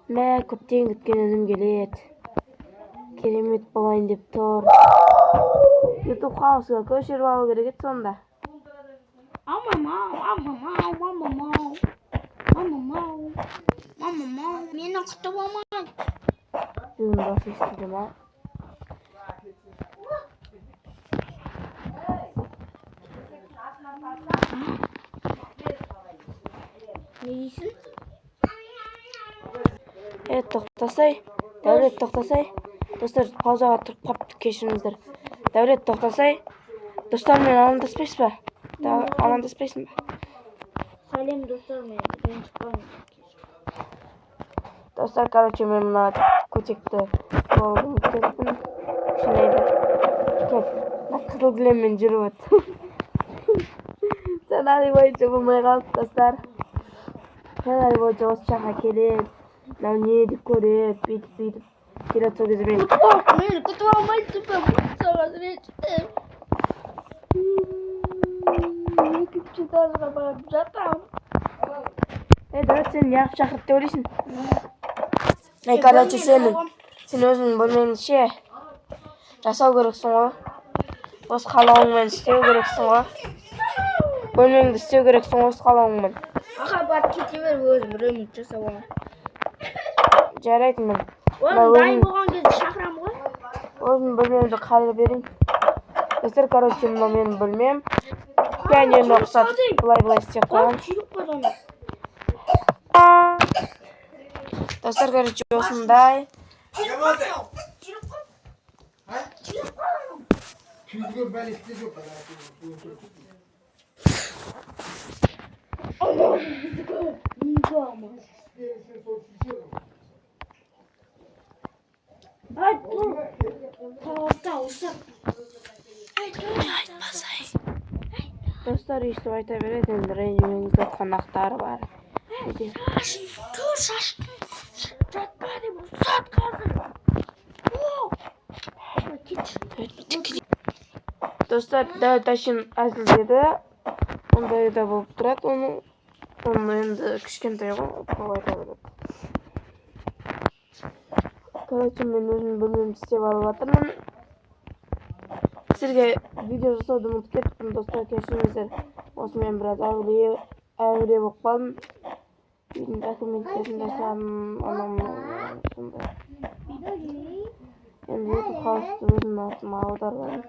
Мә, көптен күткен өнім келет. Керемет болайын деп тұр. YouTube хаусыға көшіріп алу керек еді сонда. Мені құтып алмай. Бүгін дос естіді ма? Не дейсің? Тоқтасай. Дәулет, тоқтасай. Достар, паузаға тұрып қапты, кешіріңіздер. Дәулет, тоқтасай. Достармен амандаспайсыз ба? Амандаспайсың ба? Сәлем достар, мен шықпаймын. Достар, короче, мен мына көтекті болдым кеттім. Шынайды. Кет, қызыл кілеммен жүріп өттім. Сценарий бойынша болмай қалды, достар. Сценарий бойынша осы жаққа келеді. Мынау не деп көреді, бүйтіп келеді сол кезде мен. Мені күтіп алмайсың ба? Саған ренжітем. Екінші этажға барып жатамын. Дәулет, сен неғып шақырды деп ойлайсың? Короче, сен өзіңнің бөлмеңше жасау керексің ғой. Осы қалауыңмен істеу керексің ғой. Бөлмеңді істеу керексің ғой осы қалауыңмен. Аға, бар кете бер, өзім ремонт жасап аламын. Жарайды мен. Өзім дайын болған кезде шақырам ғой. Өзім бөлмемді қалай берейін. Достар, короче, мынау менің бөлмем. Пианино ұқсап былай істеп қоямын. Достар, короче, осындай. Достар, естіп айта береді, енді ренжімеңіз, қонақтары бар. Тұр, шаштың жатпа деп ұстат қазір. Достар, Дәулет әшейін әзілдеді. Ондай да болып тұрады, оның енді кішкентай ғой, қалай да береді. Короче, мен өзім бөлмемді істеп алып жатырмын. Сіздерге видео жасауды ұмытып кеттім, достар, кешіріңіздер. Осымен біраз әуре болып қалдым. Үйдің документтерін жасадым, сондай. Енді YouTube хаусты өзімнің атыма аударғаным.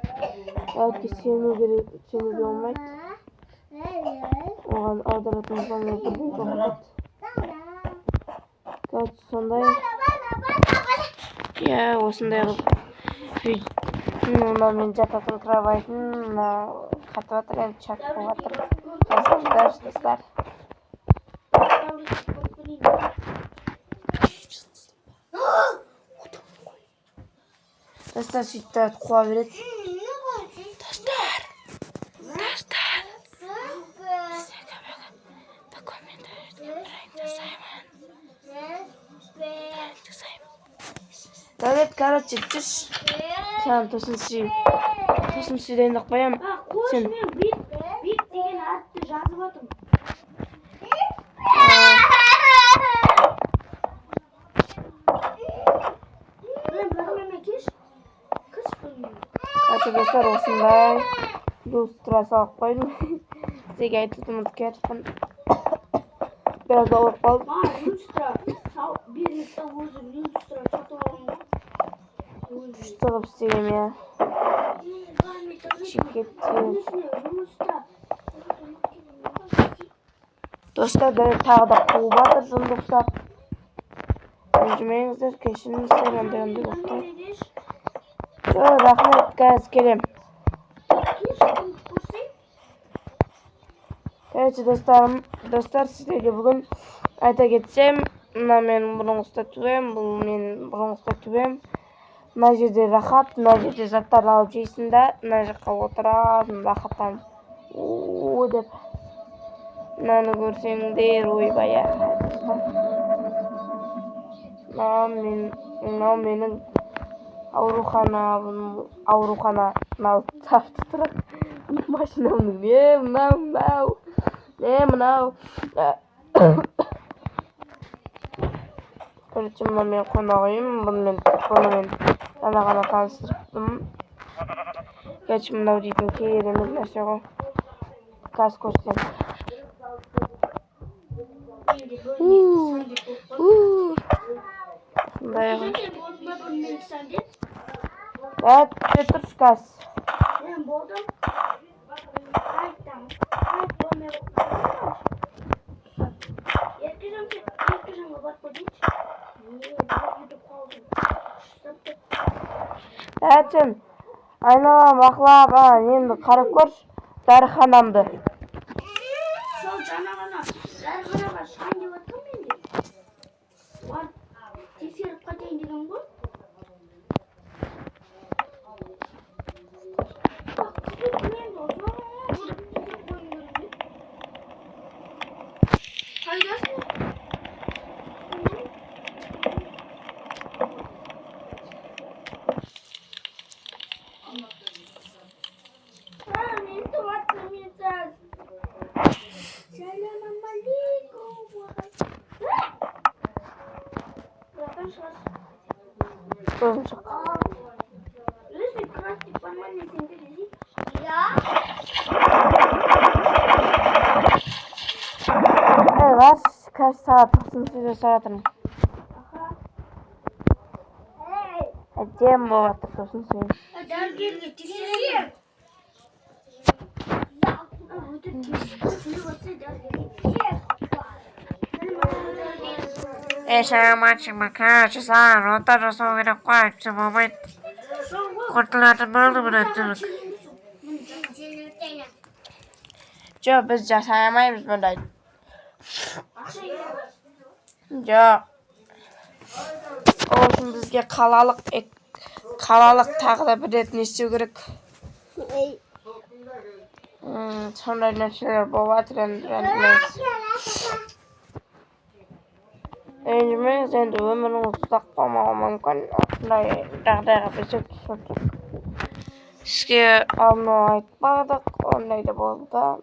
Дәулетке сенуге болмайды. Оған аударатын болмай бірден жоқтады. Короче, сондай. Осындай қылып. Мынау мен жататын кроватьтың қатып жатыр, енді чак болып жатыр. Жазғыздар, достар. Достар, сөйтті қуа береді. Достар. Дәулет, короче, жүрш. Саған тосын сүй дайындап қоям. Қош, мен бит деген атты жазып атым. Достар, осындай люстра салып қойдым. Сізге айтуды ұмытып кетіппін. Biraz ауырып қалдым. Люстра бермекті өзім люстра сатып аламын. Күшті қылып істегем, я. Достар, тағы да қуып жатыр, жынды ұқсап. Ренжімеңіздер, кешіріңіздер, ондай боқты. Рахмет, қазір келем. Короче, достар, сіздерге бүгін айта кетсем, мына менің бұрынғы статуям, бұл менің бұрынғы статуям. Мына жерде рахат, мына жерде заттарды алып жейсің да, мына жаққа отырасың, рахаттанып. Деп. Мынаны көрсеңдер, ойбай. Мынау менің аурухана, мынау тапты тұрақ. Машинамның, мынау. Kırıcım ben konağıyım. Bunu ben sana tanıştırdım. Geçim navdiydim ki yerimiz nasıl o? Gaz koştum. Dayağı. Evet, götür gaz. Ben buldum. Әчім, айналам бақылап, енді қарап көр, дәріханамды. Сол жаңа ғана дәріханаға шығайын деп жатқам менде. Барып тексеріп қайтайын деген ғой. Қайдасың? Gözüm çık. Evet, kaç saat olsun size saatim. Hadi bu vakit olsun söyleyeyim. Yaşamak karşısa rota sonra koyup moment kurtuladım oldu bıraktık. Yok biz yaşayamayız burada. Yok. O şimdi bizge kalalık tağda bir et ne istiyor gerek. Sonra ne şeyler baba trendmez. Eğilmeyiz endi ömrünüz uzak olmağı mümkün. Aslında dağdağ bizi tuttuk. Sizge alını aytmadık. Onday da boldu.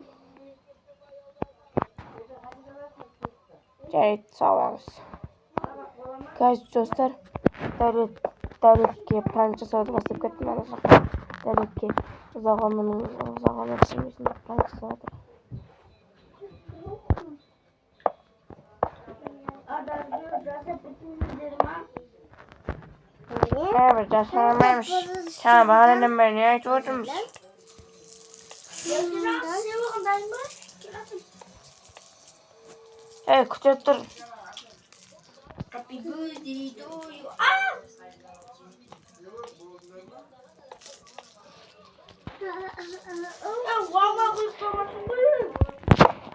Cahit sağ olunuz. Kaç dostlar. Devletke plança savdu basıp kettim. Devletke uzağımın seviyesinde plança savdu. Evet, yaşamaymış. Sen bana neden beni açıyordun musun? Evet, kutuyor. Happy birthday to you.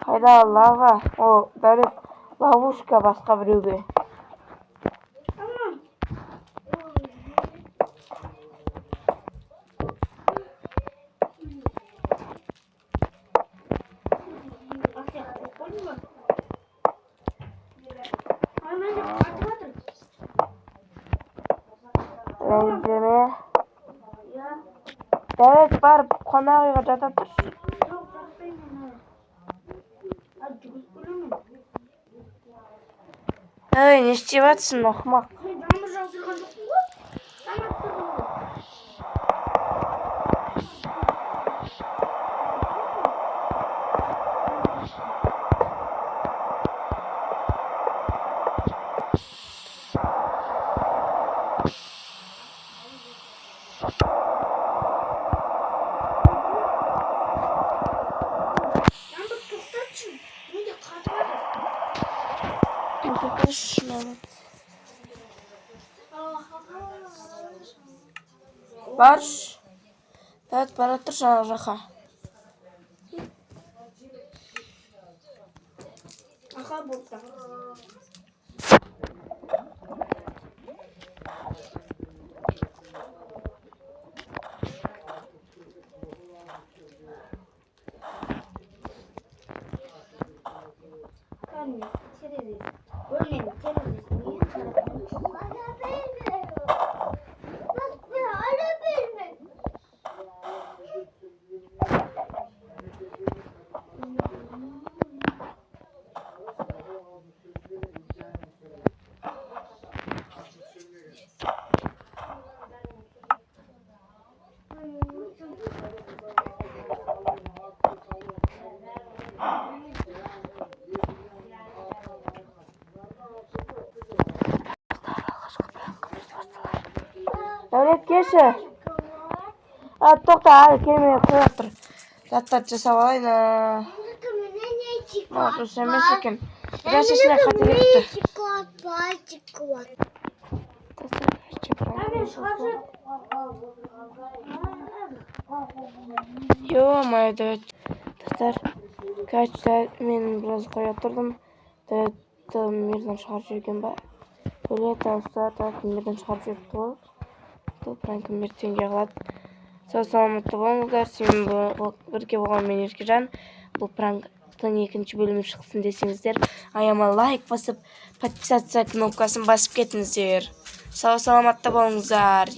Hayda Allah'a. O devlet lavuşka başka biriydi. Rencime. Evet var konağa jatadır. Ey ne istiyorsun ahmak? Var. Evet bana tırsana raka. Aha burada. Anne, çerez. Örneğin çerez. Давлет келші. Тоқта, келмей қоя тұр. Заттар жасап алайын. Дұрыс емес екен. Біраз шешіне қателепті. Ё-моё, достар. Качта, мен біраз қоя тұрдым. Мирдан шығарып жүрген ба? Өле достар, мирдан шығарып жүрді ғой. Бұл пранкім ертеңге қалады. Саламатты болыңыздар. Сен бірге болған мен Еркежан. Бұл пранктың екінші бөлімі шықсын десеңіздер, аяма лайк басып, подписаться кнопкасын басып кетіңіздер. Саламатты болыңыздар.